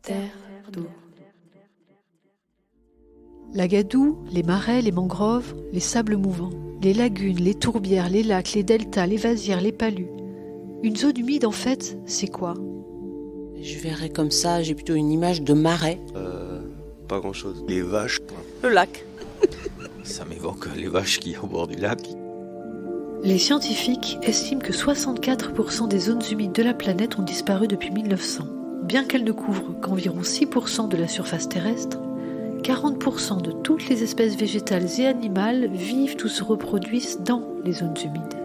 terre d'eau. La gadoue, les marais, les mangroves, les sables mouvants, les lagunes, les tourbières, les lacs, les deltas, les vasières, les palus. Une zone humide, en fait, c'est quoi ? Je verrais comme ça, j'ai plutôt une image de marais. Pas grand-chose. Les vaches. Le lac. Ça m'évoque les vaches qui sont au bord du lac. Les scientifiques estiment que 64% des zones humides de la planète ont disparu depuis 1900. Bien qu'elles ne couvrent qu'environ 6% de la surface terrestre, 40% de toutes les espèces végétales et animales vivent ou se reproduisent dans les zones humides.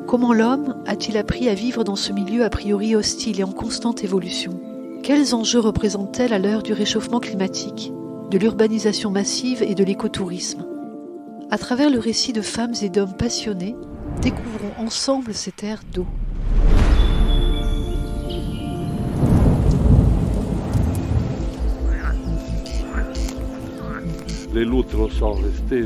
Comment l'homme a-t-il appris à vivre dans ce milieu a priori hostile et en constante évolution ? Quels enjeux représentent-elles à l'heure du réchauffement climatique, de l'urbanisation massive et de l'écotourisme ? À travers le récit de femmes et d'hommes passionnés, découvrons ensemble ces terres d'eau. Les loutres sont restées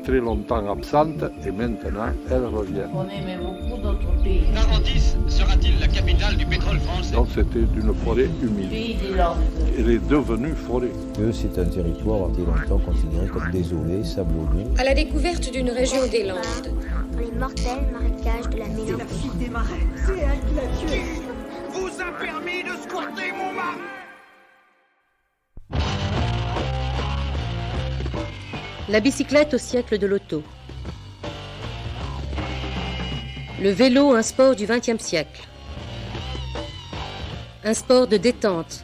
très longtemps absentes et maintenant elles reviennent. On aimait beaucoup notre pays. Narandis sera-t-il la capitale du pétrole français? Donc c'était une forêt humide. Pays des Landes. Elle est devenue forêt. C'est un territoire qui est longtemps considéré comme désolé, sablonneux. À la découverte d'une région des Landes. Dans les mortels marécages de la Mélancolie. C'est la fille des marais. C'est elle qui l'a tué. Vous a permis de squatter mon marais. La bicyclette au siècle de l'auto. Le vélo, un sport du XXe siècle. Un sport de détente,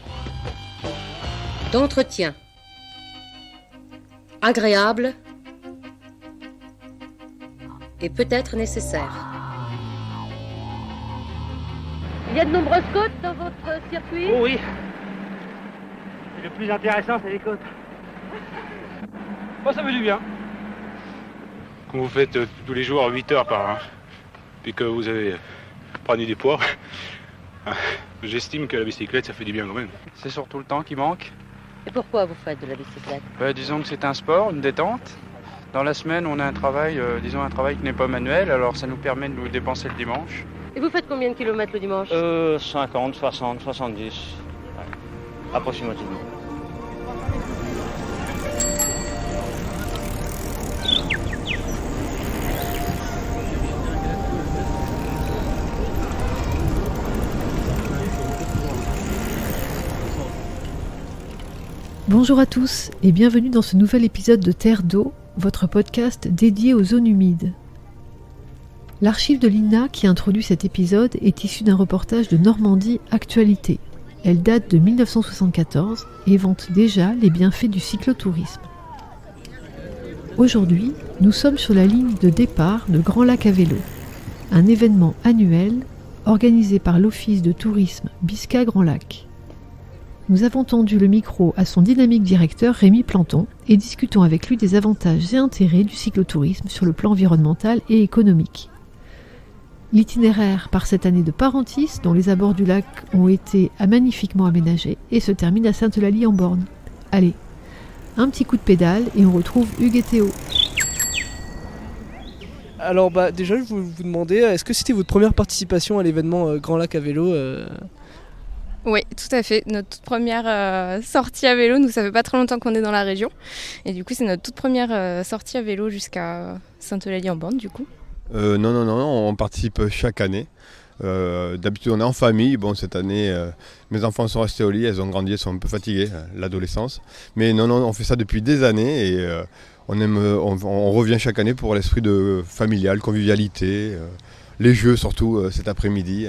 d'entretien, agréable et peut-être nécessaire. Il y a de nombreuses côtes dans votre circuit ? Oh oui. Et le plus intéressant, c'est les côtes. Moi, ça me fait du bien. Quand vous faites tous les jours 8 heures par an, puis que vous avez pris des poids, j'estime que la bicyclette, ça fait du bien quand même. C'est surtout le temps qui manque. Et pourquoi vous faites de la bicyclette ? Disons que c'est un sport, une détente. Dans la semaine, on a un travail qui n'est pas manuel, alors ça nous permet de nous dépenser le dimanche. Et vous faites combien de kilomètres le dimanche ? 50, 60, 70, ouais. Approximativement. Bonjour à tous et bienvenue dans ce nouvel épisode de Terre d'eau, votre podcast dédié aux zones humides. L'archive de l'INA qui introduit cet épisode est issue d'un reportage de Normandie Actualité. Elle date de 1974 et vante déjà les bienfaits du cyclotourisme. Aujourd'hui, nous sommes sur la ligne de départ de Grand Lac à vélo, un événement annuel organisé par l'Office de tourisme Bisca-Grand Lac. Nous avons tendu le micro à son dynamique directeur Rémi Planton et discutons avec lui des avantages et intérêts du cyclotourisme sur le plan environnemental et économique. L'itinéraire part cette année de Parentis, dont les abords du lac ont été magnifiquement aménagés, et se termine à Sainte-Eulalie-en-Born. Allez, un petit coup de pédale et on retrouve Hugues et Théo. Alors déjà je voulais vous demander, est-ce que c'était votre première participation à l'événement Grand Lac à vélo Oui, tout à fait. Notre toute première sortie à vélo, nous ça fait pas très longtemps qu'on est dans la région. Et du coup c'est notre toute première sortie à vélo jusqu'à Sainte-Eulalie-en-Born du coup. Non, on participe chaque année. D'habitude on est en famille. Bon, cette année mes enfants sont restés au lit, elles ont grandi, elles sont un peu fatiguées, l'adolescence. Mais non, on fait ça depuis des années et on revient chaque année pour l'esprit de familial, convivialité, les jeux surtout cet après-midi.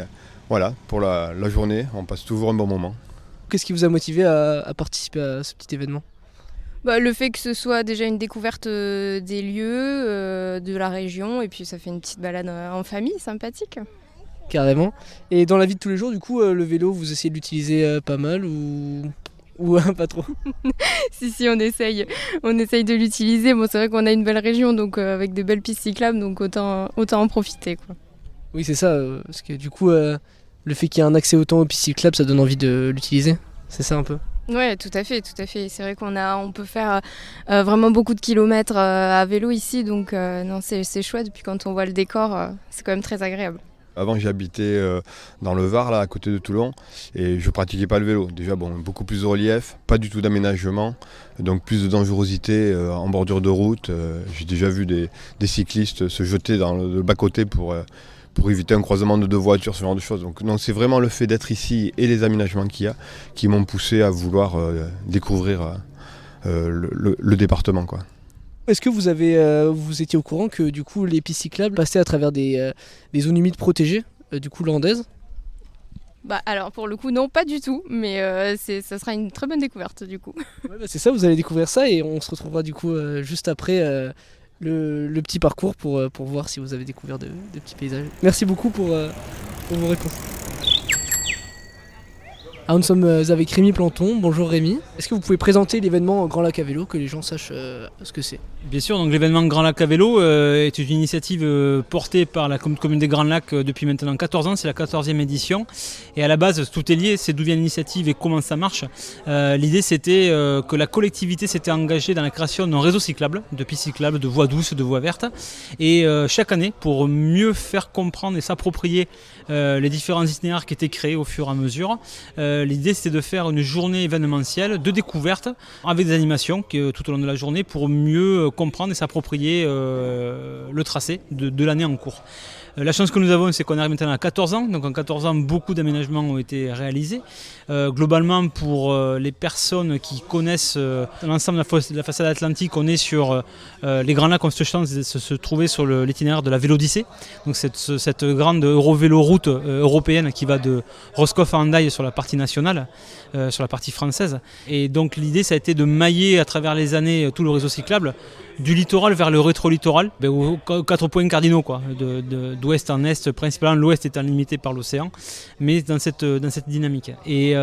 Voilà, pour la journée, on passe toujours un bon moment. Qu'est-ce qui vous a motivé à participer à ce petit événement ? Le fait que ce soit déjà une découverte des lieux, de la région, et puis ça fait une petite balade en famille, sympathique. Carrément. Et dans la vie de tous les jours, du coup, le vélo, vous essayez de l'utiliser pas mal ou pas trop ? Si, on essaye de l'utiliser. Bon, c'est vrai qu'on a une belle région, donc avec de belles pistes cyclables, donc autant en profiter, quoi. Oui, c'est ça, parce que du coup, le fait qu'il y ait un accès autant aux pistes cyclables, ça donne envie de l'utiliser. C'est ça un peu ? Oui, tout à fait. C'est vrai on peut faire vraiment beaucoup de kilomètres à vélo ici, donc non, c'est chouette. Puis quand on voit le décor, c'est quand même très agréable. Avant j'habitais dans le Var, là, à côté de Toulon, et je pratiquais pas le vélo. Déjà beaucoup plus de relief, pas du tout d'aménagement, donc plus de dangerosité en bordure de route. J'ai déjà vu des cyclistes se jeter dans le bas-côté pour éviter un croisement de deux voitures, ce genre de choses. Donc c'est vraiment le fait d'être ici et les aménagements qu'il y a qui m'ont poussé à vouloir découvrir le département, quoi. Est-ce que vous étiez au courant que du coup les pistes cyclables passaient à travers des zones humides protégées, du coup landaises ? Bah alors pour le coup non, pas du tout, mais ça sera une très bonne découverte du coup. Ouais, c'est ça, vous allez découvrir ça et on se retrouvera du coup juste après le petit parcours pour voir si vous avez découvert de petits paysages. Merci beaucoup pour vos réponses. Alors nous sommes avec Rémi Planton. Bonjour Rémi. Est-ce que vous pouvez présenter l'événement Grand Lac à vélo, que les gens sachent ce que c'est ? Bien sûr, donc l'événement Grand Lac à vélo est une initiative portée par la commune des Grands Lacs depuis maintenant 14 ans, c'est la 14e édition. Et à la base, tout est lié, c'est d'où vient l'initiative et comment ça marche. L'idée c'était que la collectivité s'était engagée dans la création d'un réseau cyclable, de pistes cyclables, de voies douces, de voies vertes. Et chaque année, pour mieux faire comprendre et s'approprier les différents itinéraires qui étaient créés au fur et à mesure, l'idée c'était de faire une journée événementielle de découverte avec des animations tout au long de la journée pour mieux comprendre et s'approprier le tracé de l'année en cours. La chance que nous avons, c'est qu'on arrive maintenant à 14 ans. Donc en 14 ans, beaucoup d'aménagements ont été réalisés. Globalement, pour les personnes qui connaissent l'ensemble de la façade atlantique, on est sur les Grands Lacs, on a cette chance de se trouver sur l'itinéraire de la Vélodyssée. Donc cette grande Eurovélo-route européenne qui va de Roscoff à Hendaye sur la partie nationale, sur la partie française. Et donc l'idée, ça a été de mailler à travers les années tout le réseau cyclable, du littoral vers le rétro-littoral, aux 4 points cardinaux, quoi, d'ouest en est, principalement l'ouest étant limité par l'océan, mais dans cette dynamique. Et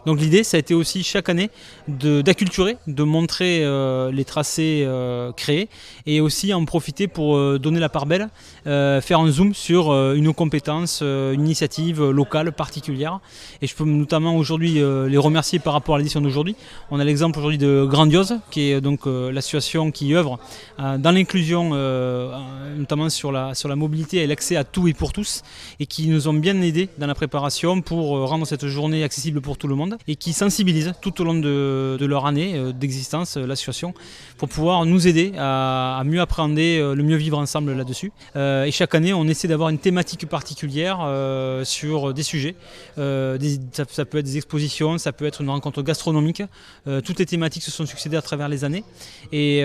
donc l'idée, ça a été aussi chaque année d'acculturer, de montrer les tracés créés, et aussi en profiter pour donner la part belle, faire un zoom sur une compétence, une initiative locale particulière. Et je peux notamment aujourd'hui les remercier par rapport à l'édition d'aujourd'hui. On a l'exemple aujourd'hui de Grandiose, qui est donc l'association qui œuvre dans l'inclusion, notamment sur la mobilité et l'accès à tout et pour tous, et qui nous ont bien aidés dans la préparation pour rendre cette journée accessible pour tout le monde, et qui sensibilisent tout au long de leur année d'existence l'association pour pouvoir nous aider à mieux appréhender, le mieux vivre ensemble là-dessus. Et chaque année, on essaie d'avoir une thématique particulière sur des sujets. Ça peut être des expositions, ça peut être une rencontre gastronomique. Toutes les thématiques se sont succédées à travers les années. Et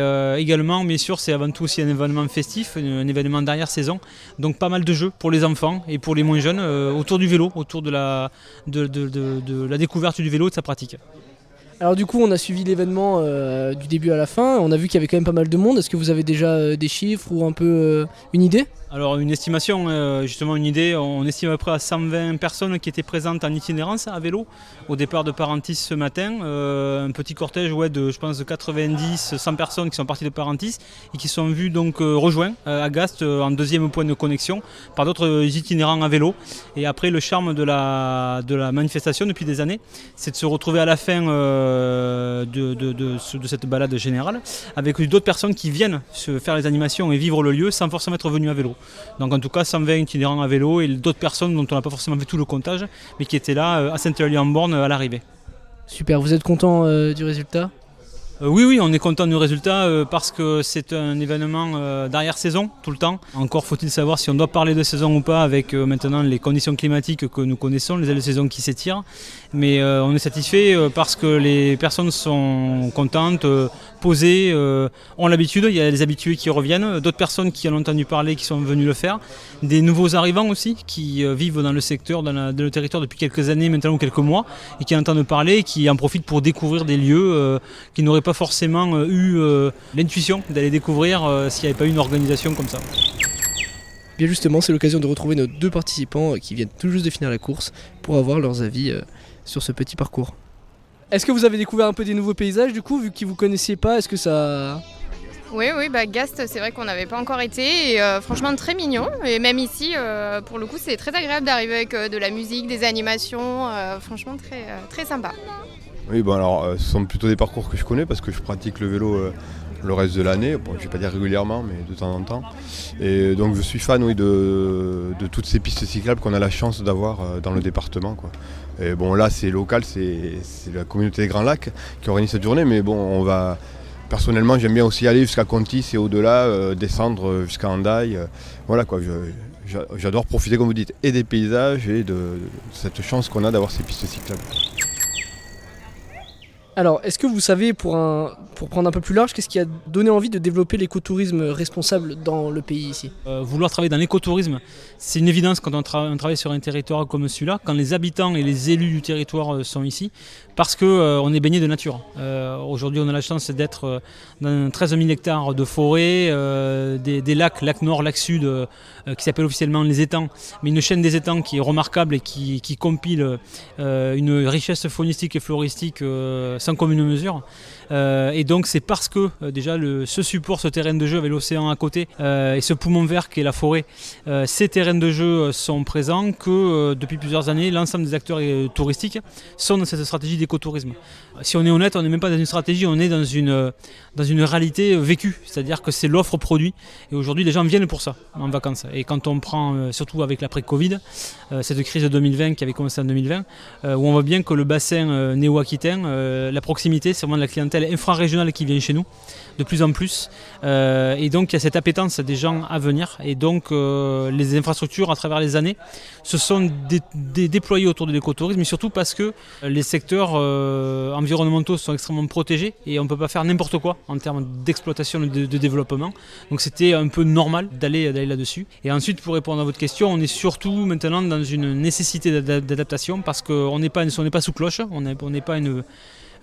également, bien sûr, c'est avant tout aussi un événement festif, un événement d'arrière-saison. Donc pas mal de jeux pour les enfants et pour les moins jeunes autour du vélo, autour de la découverte du vélo et de sa pratique. Alors du coup, on a suivi l'événement du début à la fin. On a vu qu'il y avait quand même pas mal de monde. Est-ce que vous avez déjà des chiffres ou un peu une idée ? Alors une estimation, justement une idée, on estime à peu près à 120 personnes qui étaient présentes en itinérance à vélo au départ de Parentis ce matin. Un petit cortège de, je pense, de 90-100 personnes qui sont parties de Parentis et qui sont vues donc rejoints à Gast en deuxième point de connexion par d'autres itinérants à vélo. Et après, le charme de la manifestation depuis des années, c'est de se retrouver à la fin de cette balade générale avec d'autres personnes qui viennent se faire les animations et vivre le lieu sans forcément être venus à vélo. Donc en tout cas 120 itinérants à vélo et d'autres personnes dont on n'a pas forcément fait tout le comptage, mais qui étaient là à Saint-Élion-en-Born à l'arrivée. Super, vous êtes content du résultat ? Oui, on est content du résultat parce que c'est un événement d'arrière-saison tout le temps. Encore faut-il savoir si on doit parler de saison ou pas avec maintenant les conditions climatiques que nous connaissons, les ailes de saison qui s'étirent. Mais on est satisfait parce que les personnes sont contentes, posées, ont l'habitude. Il y a des habitués qui reviennent, d'autres personnes qui en ont entendu parler, qui sont venues le faire. Des nouveaux arrivants aussi qui vivent dans le secteur, dans le territoire depuis quelques années maintenant ou quelques mois et qui en entendent parler et qui en profitent pour découvrir des lieux qui n'auraient pas forcément eu l'intuition d'aller découvrir s'il n'y avait pas eu une organisation comme ça. Bien justement, c'est l'occasion de retrouver nos deux participants qui viennent tout juste de finir la course pour avoir leurs avis sur ce petit parcours. Est-ce que vous avez découvert un peu des nouveaux paysages du coup, vu qu'ils ne vous connaissaient pas ? Est-ce que ça... Oui, Gast, c'est vrai qu'on n'avait pas encore été et franchement très mignon. Et même ici, pour le coup, c'est très agréable d'arriver avec de la musique, des animations, franchement très sympa. Oui, alors ce sont plutôt des parcours que je connais parce que je pratique le vélo le reste de l'année. Bon, je ne vais pas dire régulièrement, mais de temps en temps. Et donc je suis fan de toutes ces pistes cyclables qu'on a la chance d'avoir dans le département, quoi. Et bon, là c'est local, c'est la communauté des Grands Lacs qui organise cette journée, mais bon, personnellement j'aime bien aussi aller jusqu'à Contis et au-delà, descendre jusqu'à Hendaye. Voilà quoi, j'adore profiter, comme vous dites, et des paysages et de cette chance qu'on a d'avoir ces pistes cyclables. Alors, est-ce que vous savez, pour prendre un peu plus large, qu'est-ce qui a donné envie de développer l'écotourisme responsable dans le pays ici ? Vouloir travailler dans l'écotourisme, c'est une évidence quand on travaille sur un territoire comme celui-là, quand les habitants et les élus du territoire sont ici, parce qu'on est baigné de nature. Aujourd'hui, on a la chance d'être dans 13 000 hectares de forêt, des lacs, lac nord, lac sud, qui s'appellent officiellement les étangs, mais une chaîne des étangs qui est remarquable et qui compile une richesse faunistique et floristique sans commune mesure. Et donc c'est parce que déjà ce support, ce terrain de jeu avec l'océan à côté et ce poumon vert qui est la forêt, ces terrains de jeu sont présents que depuis plusieurs années, l'ensemble des acteurs touristiques sont dans cette stratégie d'écotourisme. Si on est honnête, on n'est même pas dans une stratégie, on est dans une réalité vécue, c'est-à-dire que c'est l'offre produit. Et aujourd'hui, les gens viennent pour ça, en vacances. Et quand on prend, surtout avec l'après-Covid, cette crise de 2020 qui avait commencé en 2020, où on voit bien que le bassin néo-aquitain, la proximité, c'est vraiment de la clientèle infrarégionale qui vient chez nous, de plus en plus. Et donc, il y a cette appétence des gens à venir. Et donc, les infrastructures, à travers les années, se sont déployées autour de l'écotourisme, mais surtout parce que les secteurs environnementaux sont extrêmement protégés et on ne peut pas faire n'importe quoi en termes d'exploitation et de développement. Donc c'était un peu normal d'aller là-dessus. Et ensuite, pour répondre à votre question, on est surtout maintenant dans une nécessité d'adaptation parce qu'on n'est pas sous cloche, on n'est pas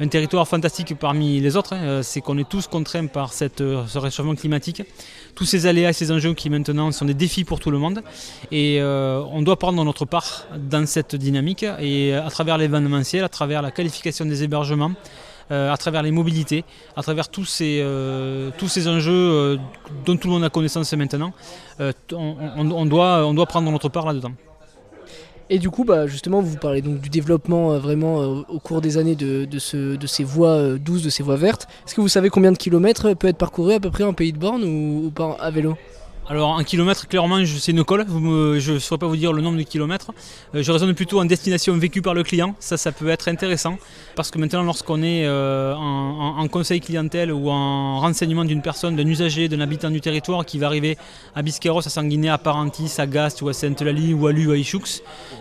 un territoire fantastique parmi les autres, c'est qu'on est tous contraints par ce réchauffement climatique. Tous ces aléas et ces enjeux qui maintenant sont des défis pour tout le monde. Et on doit prendre notre part dans cette dynamique et à travers l'événementiel, à travers la qualification des hébergements, à travers les mobilités, à travers tous ces enjeux dont tout le monde a connaissance maintenant, on doit prendre notre part là-dedans. Et du coup, justement, vous parlez donc du développement vraiment au cours des années de ces voies douces, de ces voies vertes. Est-ce que vous savez combien de kilomètres peut être parcouru à peu près en Pays de Born ou à vélo ? Alors un kilomètre, clairement, c'est une colle. Je ne saurais pas vous dire le nombre de kilomètres. Je raisonne plutôt en destination vécue par le client. Ça peut être intéressant. Parce que maintenant, lorsqu'on est en conseil clientèle ou en renseignement d'une personne, d'un usager, d'un habitant du territoire qui va arriver à Biscarrosse, à Sanguinet, à Parentis, à Gast ou à Sainte-Eulalie ou à Lue ou à Ichoux,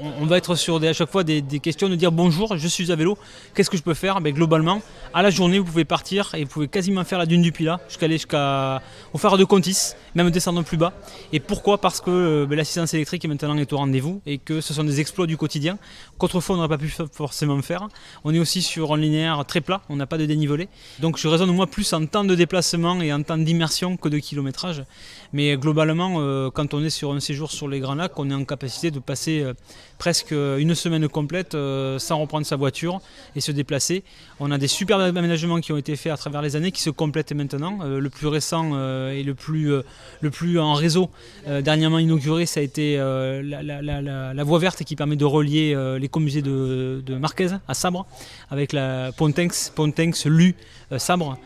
on va être sur à chaque fois des questions de dire bonjour, je suis à vélo, qu'est-ce que je peux faire ? Globalement, à la journée, vous pouvez partir et vous pouvez quasiment faire la dune du Pilat jusqu'au phare de Contis, même descendre plus bas. Et pourquoi ? Parce que l'assistance électrique maintenant est au rendez-vous et que ce sont des exploits du quotidien qu'autrefois on n'aurait pas pu forcément faire. On est aussi sur un linéaire très plat, on n'a pas de dénivelé. Donc je raisonne moi plus en temps de déplacement et en temps d'immersion que de kilométrage. Mais globalement, quand on est sur un séjour sur les Grands Lacs, on est en capacité de passer presque une semaine complète sans reprendre sa voiture et se déplacer. On a des super aménagements qui ont été faits à travers les années qui se complètent maintenant. Le plus récent et le plus en réseau dernièrement inauguré, ça a été la voie verte qui permet de relier l'écomusée de Marquez à Sabre avec la Pontenx, Lue, Sabre,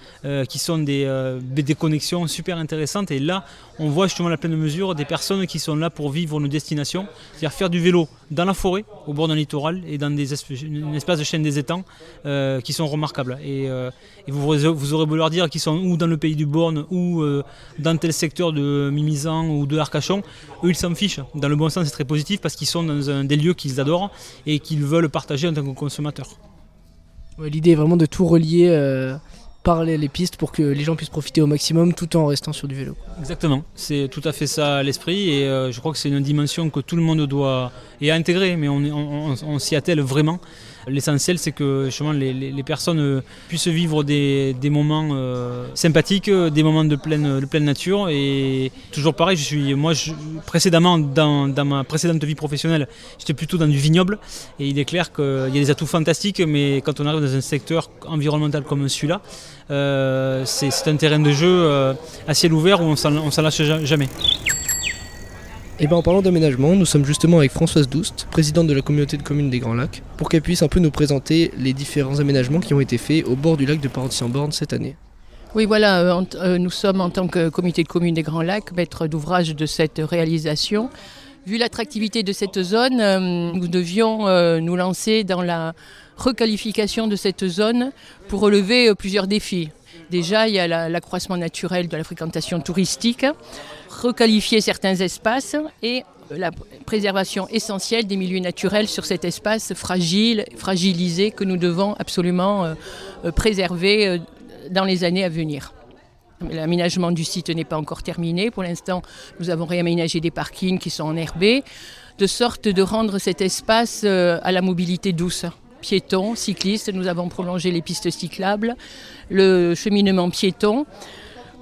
qui sont des connexions super intéressantes. Et là, on voit justement la pleine mesure des personnes qui sont là pour vivre nos destinations, c'est-à-dire faire du vélo dans la forêt, au bord d'un littoral et dans une espèce de chaîne des étangs qui sont remarquables. Et vous aurez beau leur dire qu'ils sont ou dans le pays du Born ou dans tel secteur de Mimizan ou de Arcachon, eux ils s'en fichent. Dans le bon sens, c'est très positif parce qu'ils sont dans des lieux qu'ils adorent et qu'ils veulent partager en tant que consommateurs. Ouais, l'idée est vraiment de tout relier par les pistes pour que les gens puissent profiter au maximum tout en restant sur du vélo. Exactement, c'est tout à fait ça à l'esprit et je crois que c'est une dimension que tout le monde doit intégrer, mais on s'y attelle vraiment. L'essentiel, c'est que justement, les personnes puissent vivre des moments sympathiques, des moments de pleine nature. Et toujours pareil, précédemment, dans ma précédente vie professionnelle, j'étais plutôt dans du vignoble. Et il est clair qu'il y a des atouts fantastiques, mais quand on arrive dans un secteur environnemental comme celui-là, c'est un terrain de jeu à ciel ouvert où on s'en lâche jamais. Et en parlant d'aménagement, nous sommes justement avec Françoise Doust, présidente de la communauté de communes des Grands Lacs, pour qu'elle puisse un peu nous présenter les différents aménagements qui ont été faits au bord du lac de Parentis-en-Born cette année. Oui, voilà, nous sommes en tant que comité de communes des Grands Lacs maîtres d'ouvrage de cette réalisation. Vu l'attractivité de cette zone, nous devions nous lancer dans la requalification de cette zone pour relever plusieurs défis. Déjà, il y a l'accroissement naturel de la fréquentation touristique, requalifier certains espaces et la préservation essentielle des milieux naturels sur cet espace fragilisé que nous devons absolument préserver dans les années à venir. L'aménagement du site n'est pas encore terminé. Pour l'instant, nous avons réaménagé des parkings qui sont enherbés, de sorte de rendre cet espace à la mobilité douce. Piétons, cyclistes, nous avons prolongé les pistes cyclables, le cheminement piéton,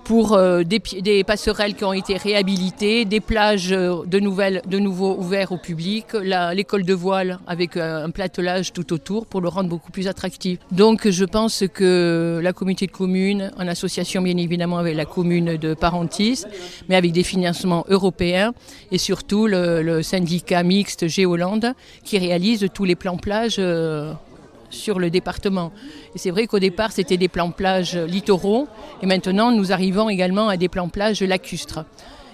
pour des passerelles qui ont été réhabilitées, des plages de nouveau ouvertes au public, l'école de voile avec un platelage tout autour pour le rendre beaucoup plus attractif. Donc je pense que la communauté de communes, en association bien évidemment avec la commune de Parentis, mais avec des financements européens et surtout le syndicat mixte Géolande qui réalise tous les plans plages sur le département. Et c'est vrai qu'au départ, c'était des plans plages littoraux et maintenant, nous arrivons également à des plans plages lacustres.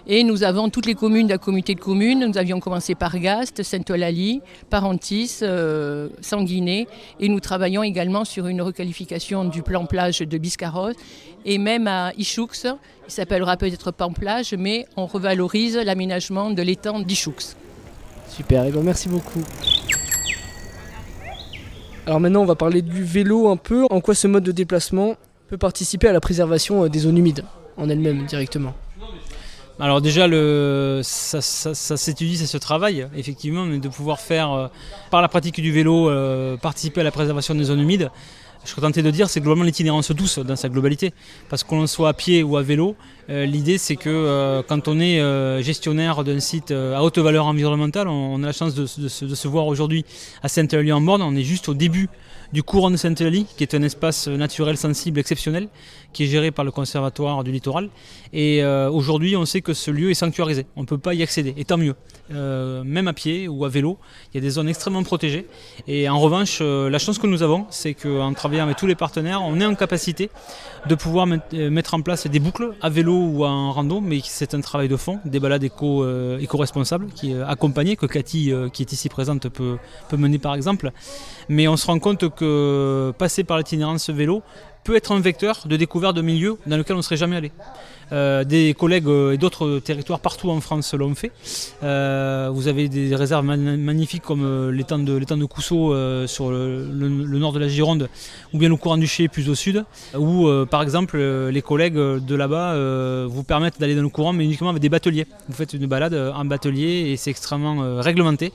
Et nous avons toutes les communes de la communauté de communes. Nous avions commencé par Gast, Sainte-Eulalie, Parentis, Sanguinet. Et nous travaillons également sur une requalification du plan plage de Biscarrosse. Et même à Ichoux, il s'appellera peut-être plan plage, mais on revalorise l'aménagement de l'étang d'Ichoux. Super, et bien merci beaucoup. Alors maintenant, on va parler du vélo un peu. En quoi ce mode de déplacement peut participer à la préservation des zones humides en elles-mêmes directement? Alors déjà, ça s'étudie, ça se travaille, effectivement, mais de pouvoir faire, par la pratique du vélo, participer à la préservation des zones humides. Je serais tenté de dire, c'est globalement l'itinérance douce dans sa globalité. Parce que l'on soit à pied ou à vélo, l'idée c'est que quand on est gestionnaire d'un site à haute valeur environnementale, on a la chance de se voir aujourd'hui à Sainte-Eulalie-en-Born. On est juste au début du courant de Sainte-Eulalie, qui est un espace naturel sensible exceptionnel, qui est géré par le Conservatoire du Littoral. Et aujourd'hui, on sait que ce lieu est sanctuarisé. On ne peut pas y accéder, et tant mieux. Même à pied ou à vélo, il y a des zones extrêmement protégées. Et en revanche, la chance que nous avons, c'est qu'en travaillant avec tous les partenaires, on est en capacité de pouvoir mettre en place des boucles à vélo ou en rando, mais c'est un travail de fond, des balades éco-responsables qui est accompagné, que Cathy, qui est ici présente, peut mener par exemple. Mais on se rend compte que passer par l'itinérance vélo peut être un vecteur de découverte de milieux dans lesquels on ne serait jamais allé. Des collègues et d'autres territoires partout en France l'ont fait. Vous avez des réserves magnifiques comme l'étang de Cousseau sur le nord de la Gironde, ou bien le courant du Ché plus au sud, où par exemple les collègues de là-bas vous permettent d'aller dans le courant mais uniquement avec des bateliers. Vous faites une balade en batelier et c'est extrêmement réglementé.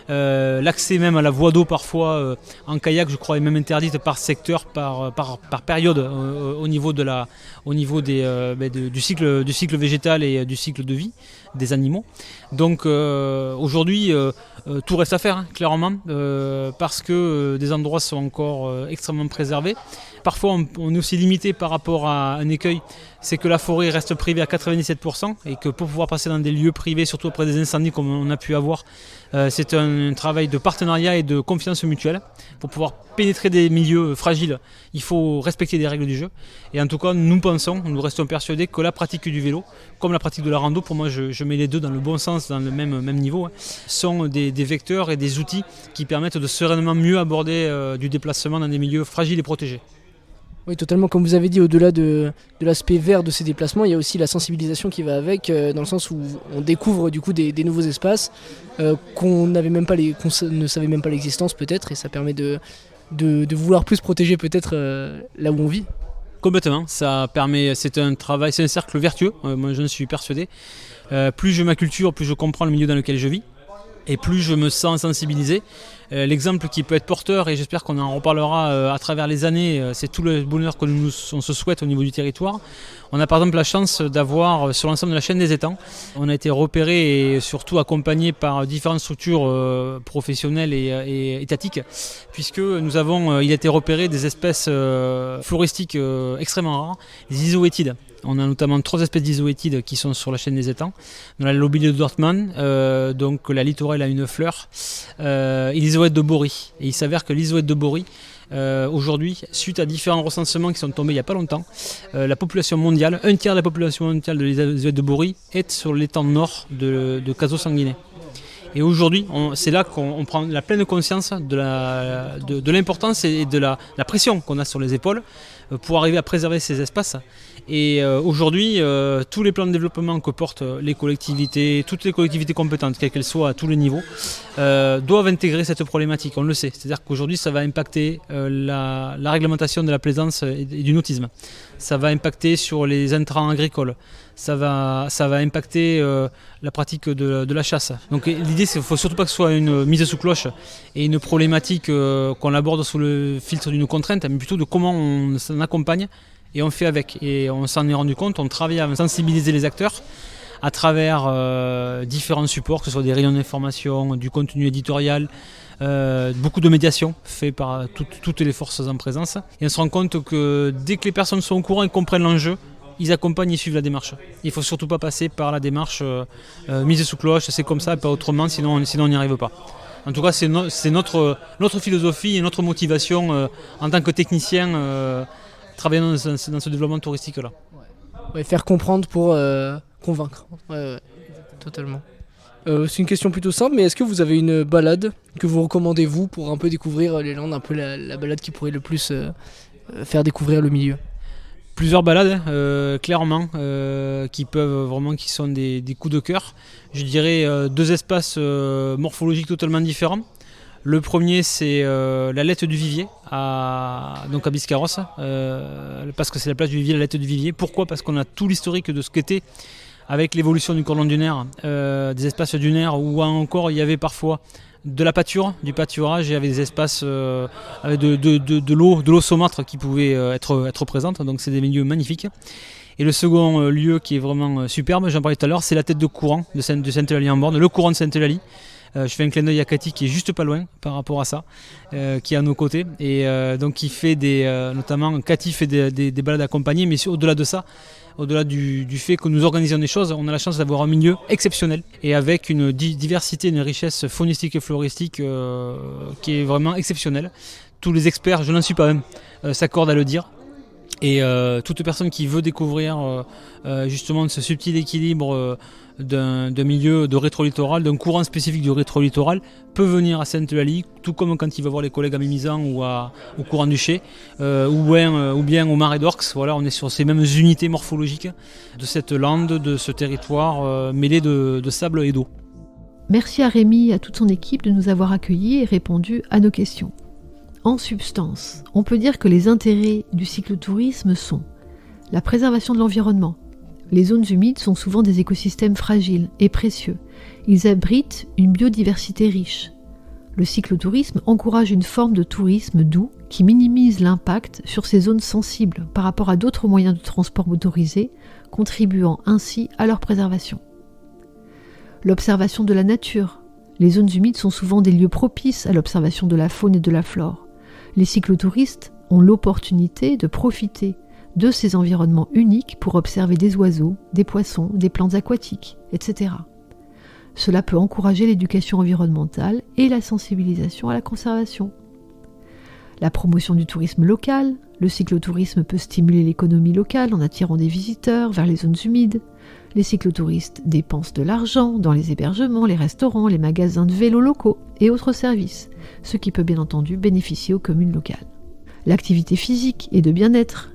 L'accès même à la voie d'eau parfois en kayak je crois est même interdite par secteur, par période au niveau du cycle végétal et du cycle de vie des animaux. Donc aujourd'hui tout reste à faire hein, clairement parce que des endroits sont encore extrêmement préservés. Parfois on est aussi limité par rapport à un écueil, c'est que la forêt reste privée à 97% et que pour pouvoir passer dans des lieux privés, surtout après des incendies comme on a pu avoir, c'est un travail de partenariat et de confiance mutuelle. Pour pouvoir pénétrer des milieux fragiles, il faut respecter des règles du jeu. Et en tout cas, nous restons persuadés que la pratique du vélo, comme la pratique de la rando, pour moi je mets les deux dans le bon sens, dans le même niveau, sont des vecteurs et des outils qui permettent de sereinement mieux aborder du déplacement dans des milieux fragiles et protégés. Oui, totalement. Comme vous avez dit, au-delà de l'aspect vert de ces déplacements, il y a aussi la sensibilisation qui va avec, dans le sens où on découvre du coup des nouveaux espaces qu'on ne savait même pas l'existence peut-être, et ça permet de vouloir plus protéger peut-être là où on vit. Complètement, ça permet, c'est un travail, c'est un cercle vertueux, moi j'en suis persuadé. Plus je m'acculture, plus je comprends le milieu dans lequel je vis. Et plus je me sens sensibilisé. L'exemple qui peut être porteur, et j'espère qu'on en reparlera à travers les années, c'est tout le bonheur que on se souhaite au niveau du territoire. On a par exemple la chance d'avoir sur l'ensemble de la chaîne des étangs, on a été repéré et surtout accompagné par différentes structures professionnelles et étatiques, puisque il a été repéré des espèces floristiques extrêmement rares, les isoétides. On a notamment 3 espèces d'isoétides qui sont sur la chaîne des étangs. On a la lobelie de Dortmund, donc la littorale a une fleur, et l'isoète de Bory. Et il s'avère que l'isoète de Bory Aujourd'hui, suite à différents recensements qui sont tombés il n'y a pas longtemps, la population mondiale, un tiers de la population mondiale de l'Élisabeth de Bory est sur l'étang nord de Caso-Sanguinet. Et aujourd'hui, c'est là qu'on prend la pleine conscience de l'importance et de la pression qu'on a sur les épaules pour arriver à préserver ces espaces. Et aujourd'hui, tous les plans de développement que portent les collectivités, toutes les collectivités compétentes, quelles qu'elles soient à tous les niveaux, doivent intégrer cette problématique, on le sait. C'est-à-dire qu'aujourd'hui, ça va impacter la réglementation de la plaisance et du nautisme. Ça va impacter sur les intrants agricoles. Ça va impacter la pratique de la chasse. Donc l'idée, c'est qu'il ne faut surtout pas que ce soit une mise sous cloche et une problématique qu'on aborde sous le filtre d'une contrainte, mais plutôt de comment on s'en accompagne et on fait avec. Et on s'en est rendu compte, on travaille à sensibiliser les acteurs à travers différents supports, que ce soit des rayons d'information, du contenu éditorial, beaucoup de médiation fait par toutes les forces en présence. Et on se rend compte que dès que les personnes sont au courant et comprennent l'enjeu, ils accompagnent, ils suivent la démarche. Il ne faut surtout pas passer par la démarche mise sous cloche, c'est comme ça, pas autrement, sinon on n'y arrive pas. En tout cas, c'est notre philosophie et notre motivation en tant que technicien travailler dans ce développement touristique-là. Ouais, faire comprendre pour convaincre. Ouais, totalement. C'est une question plutôt simple, mais est-ce que vous avez une balade que vous recommandez, vous, pour un peu découvrir les Landes, un peu la balade qui pourrait le plus faire découvrir le milieu? Plusieurs balades, clairement, qui sont des coups de cœur. Je dirais 2 espaces morphologiques totalement différents. Le premier, c'est la Lette du Vivier, à Biscarrosse, parce que c'est la place du Vivier, la Lette du Vivier. Pourquoi ? Parce qu'on a tout l'historique de ce qu'était, avec l'évolution du cordon dunaire, des espaces dunaires où encore il y avait parfois de la pâture, du pâturage, et il y avait des espaces avec de l'eau saumâtre qui pouvait être présente, donc c'est des milieux magnifiques. Et le second lieu qui est vraiment superbe, j'en parlais tout à l'heure, c'est la tête de courant de Sainte-Eulalie-en-Borne, le courant de Sainte-Eulalie. Je fais un clin d'œil à Cathy qui est juste pas loin par rapport à ça, qui est à nos côtés. Et donc qui fait notamment Cathy fait des balades accompagnées, mais au-delà de ça, au-delà du fait que nous organisons des choses, on a la chance d'avoir un milieu exceptionnel et avec une diversité, une richesse faunistique et floristique qui est vraiment exceptionnelle. Tous les experts, je n'en suis pas un, s'accordent à le dire. Et toute personne qui veut découvrir justement ce subtil équilibre d'un milieu de rétro-littoral, d'un courant spécifique du rétro-littoral, peut venir à Sainte-Eulalie, tout comme quand il va voir les collègues à Mimizan ou au courant du Chet, ou bien au Marais d'Orx. Voilà, on est sur ces mêmes unités morphologiques de cette lande, de ce territoire mêlé de sable et d'eau. Merci à Rémi et à toute son équipe de nous avoir accueillis et répondu à nos questions. En substance, on peut dire que les intérêts du cyclotourisme sont la préservation de l'environnement. Les zones humides sont souvent des écosystèmes fragiles et précieux. Ils abritent une biodiversité riche. Le cyclotourisme encourage une forme de tourisme doux qui minimise l'impact sur ces zones sensibles par rapport à d'autres moyens de transport motorisés, contribuant ainsi à leur préservation. L'observation de la nature. Les zones humides sont souvent des lieux propices à l'observation de la faune et de la flore. Les cyclotouristes ont l'opportunité de profiter de ces environnements uniques pour observer des oiseaux, des poissons, des plantes aquatiques, etc. Cela peut encourager l'éducation environnementale et la sensibilisation à la conservation. La promotion du tourisme local. Le cyclotourisme peut stimuler l'économie locale en attirant des visiteurs vers les zones humides. Les cyclotouristes dépensent de l'argent dans les hébergements, les restaurants, les magasins de vélos locaux et autres services, ce qui peut bien entendu bénéficier aux communes locales. L'activité physique et de bien-être.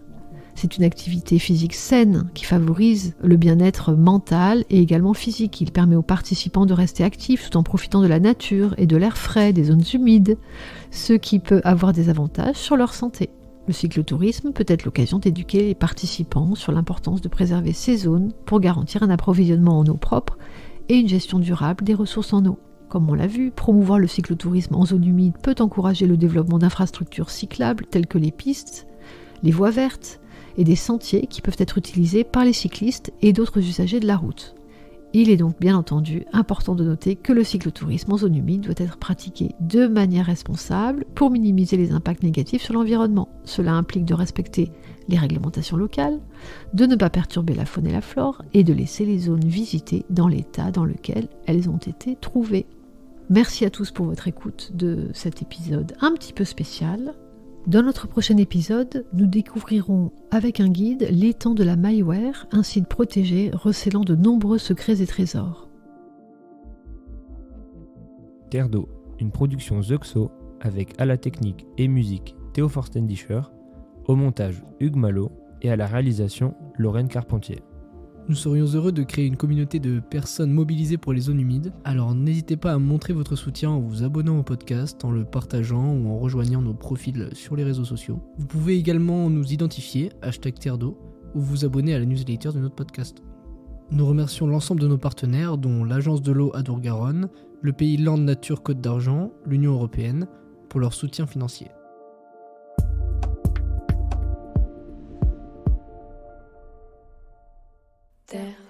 C'est une activité physique saine qui favorise le bien-être mental et également physique. Il permet aux participants de rester actifs tout en profitant de la nature et de l'air frais des zones humides, ce qui peut avoir des avantages sur leur santé. Le cyclotourisme peut être l'occasion d'éduquer les participants sur l'importance de préserver ces zones pour garantir un approvisionnement en eau propre et une gestion durable des ressources en eau. Comme on l'a vu, promouvoir le cyclotourisme en zone humide peut encourager le développement d'infrastructures cyclables telles que les pistes, les voies vertes et des sentiers qui peuvent être utilisés par les cyclistes et d'autres usagers de la route. Il est donc bien entendu important de noter que le cyclotourisme en zone humide doit être pratiqué de manière responsable pour minimiser les impacts négatifs sur l'environnement. Cela implique de respecter les réglementations locales, de ne pas perturber la faune et la flore et de laisser les zones visitées dans l'état dans lequel elles ont été trouvées. Merci à tous pour votre écoute de cet épisode un petit peu spécial. Dans notre prochain épisode, nous découvrirons avec un guide l'étang de la Mailleware, un site protégé recélant de nombreux secrets et trésors. Terre d'eau, une production Zuxo avec à la technique et musique Théo Forstendischer, au montage Hugues Malo et à la réalisation Lorraine Carpentier. Nous serions heureux de créer une communauté de personnes mobilisées pour les zones humides, alors n'hésitez pas à montrer votre soutien en vous abonnant au podcast, en le partageant ou en rejoignant nos profils sur les réseaux sociaux. Vous pouvez également nous identifier, #Terre d'eau, ou vous abonner à la newsletter de notre podcast. Nous remercions l'ensemble de nos partenaires, dont l'Agence de l'eau Adour-Garonne, le pays Land Nature Côte d'Argent, l'Union Européenne, pour leur soutien financier. Terre